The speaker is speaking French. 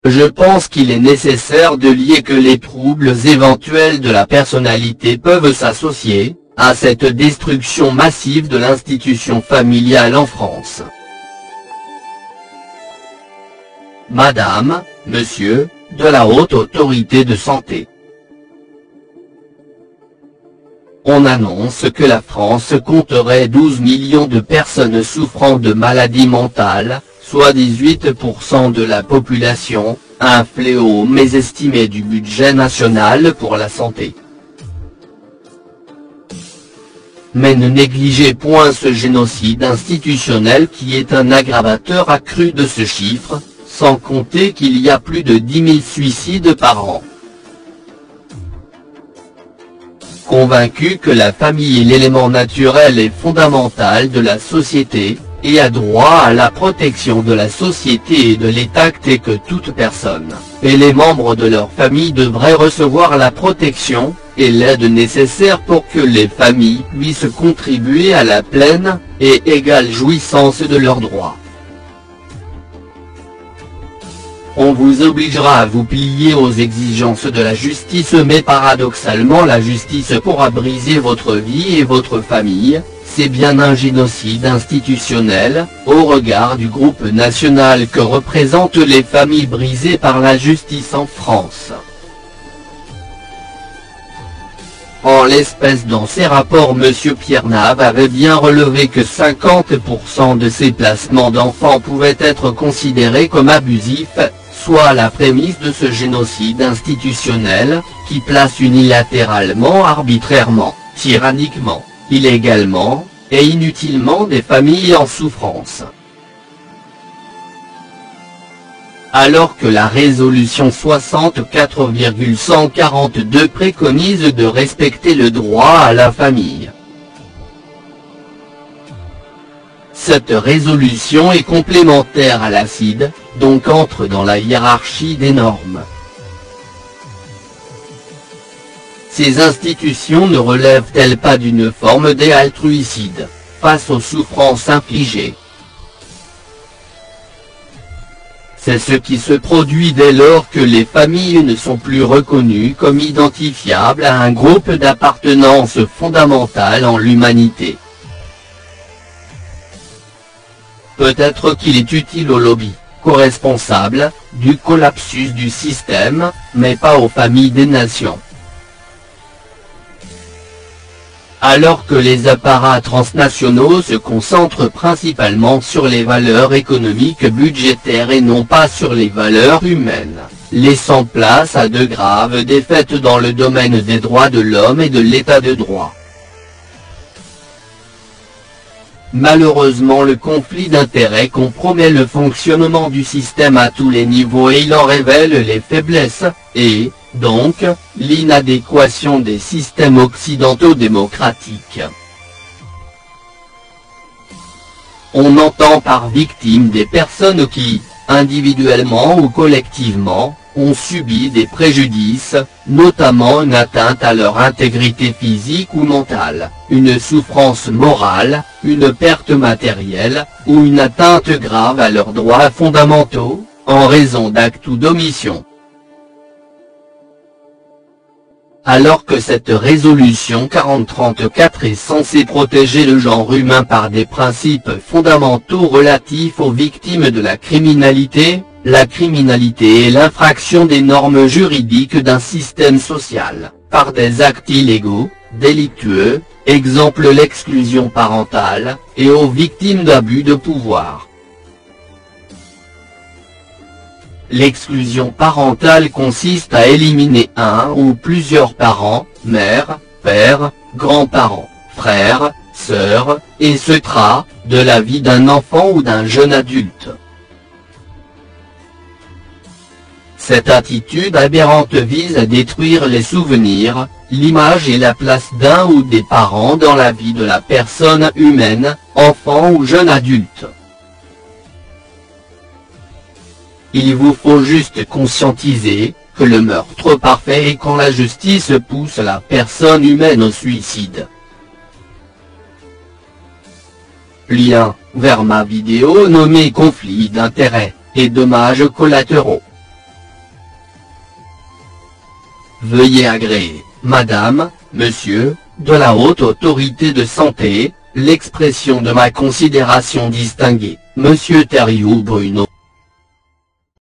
Je pense qu'il est nécessaire de lier que les troubles éventuels de la personnalité peuvent s'associer à cette destruction massive de l'institution familiale en France. Madame, Monsieur, de la Haute Autorité de Santé. On annonce que la France compterait 12 millions de personnes souffrant de maladies mentales, soit 18% de la population, un fléau mésestimé du budget national pour la santé. Mais ne négligez point ce génocide institutionnel qui est un aggravateur accru de ce chiffre, sans compter qu'il y a plus de 10 000 suicides par an. Convaincu que la famille est l'élément naturel et fondamental de la société, et a droit à la protection de la société et de l'État, et que toute personne, et les membres de leur famille devraient recevoir la protection et l'aide nécessaire pour que les familles puissent contribuer à la pleine et égale jouissance de leurs droits. On vous obligera à vous plier aux exigences de la justice, mais paradoxalement la justice pourra briser votre vie et votre famille. C'est bien un génocide institutionnel, au regard du groupe national que représentent les familles brisées par la justice en France. En l'espèce, dans ses rapports, M. Pierre Nave avait bien relevé que 50% de ces placements d'enfants pouvaient être considérés comme abusifs, soit la prémisse de ce génocide institutionnel, qui place unilatéralement, arbitrairement, tyranniquement, illégalement, et inutilement des familles en souffrance. Alors que la résolution 64,142 préconise de respecter le droit à la famille. Cette résolution est complémentaire à la CID, donc entre dans la hiérarchie des normes. Ces institutions ne relèvent-elles pas d'une forme d'altruicide, face aux souffrances infligées? C'est ce qui se produit dès lors que les familles ne sont plus reconnues comme identifiables à un groupe d'appartenance fondamentale en l'humanité. Peut-être qu'il est utile aux lobbies, co-responsables, du collapsus du système, mais pas aux familles des nations. Alors que les apparats transnationaux se concentrent principalement sur les valeurs économiques budgétaires et non pas sur les valeurs humaines, laissant place à de graves défaites dans le domaine des droits de l'homme et de l'état de droit. Malheureusement, le conflit d'intérêts compromet le fonctionnement du système à tous les niveaux et il en révèle les faiblesses, et, donc, l'inadéquation des systèmes occidentaux démocratiques. On entend par victime des personnes qui, individuellement ou collectivement, ont subi des préjudices, notamment une atteinte à leur intégrité physique ou mentale, une souffrance morale, une perte matérielle, ou une atteinte grave à leurs droits fondamentaux, en raison d'actes ou d'omissions. Alors que cette résolution 4034 est censée protéger le genre humain par des principes fondamentaux relatifs aux victimes de la criminalité est l'infraction des normes juridiques d'un système social, par des actes illégaux, délictueux, exemple l'exclusion parentale, et aux victimes d'abus de pouvoir. L'exclusion parentale consiste à éliminer un ou plusieurs parents, mère, père, grands-parents, frères, sœurs, etc., de la vie d'un enfant ou d'un jeune adulte. Cette attitude aberrante vise à détruire les souvenirs, l'image et la place d'un ou des parents dans la vie de la personne humaine, enfant ou jeune adulte. Il vous faut juste conscientiser que le meurtre parfait est quand la justice pousse la personne humaine au suicide. Lien vers ma vidéo nommée Conflit d'intérêts et dommages collatéraux. Veuillez agréer, Madame, Monsieur, de la haute autorité de santé, l'expression de ma considération distinguée, Monsieur Thériault Bruno.